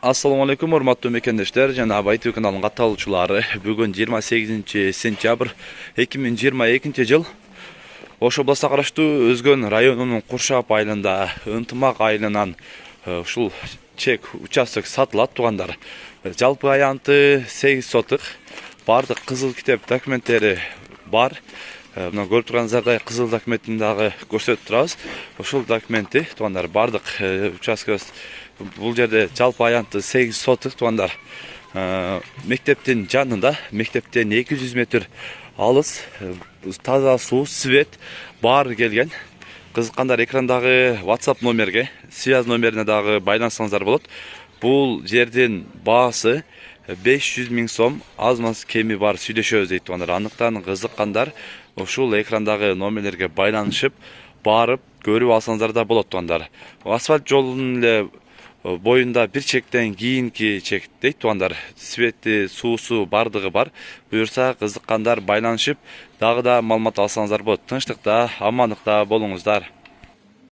Assalamu alaikum hormatly mekendешler жана Абай каналынын катталуучулары. Бүгүн 28 сентябрь 2022 жыл Ош областына караштуу Өзгөн районунун Куршап айылында Ынтымак айылынан ушул чек участок сатылат туугандар. Жалпы аянты 8 соток. Бардык кызыл китеп документтери бар. Мына көрүп турганыңыздардай кызыл документин дагы көрсөтүп турабыз. Ошол документи туугандар бардык участкыбыз бул жерде жалпы аянты 8 соток туугандар. Мектептин жанында, мектептен 200 метр алыс, таза суу, свет бар келген. Кызыккандар экрандагы WhatsApp номерге, связь номерине дагы байлансаңыздар болот. Бул жердин баасы 500 000 сом, аз-маз кеми бар сүйлөшөбүз дейт туугандар. Аныктан кызыккандар ушул экрандагы номерлерге байланышып, барып көрүп алсаңыздар да болот туугандар. Асфальт жолунун эле боюнда бир чектен кийинки чек дейт туугандар. Свети, суусу бардыгы бар. Буюрса кызыккандар байланышып, дагы да маалымат алсаңыздар болот. Тынчтыкта, амандыкта болуңуздар.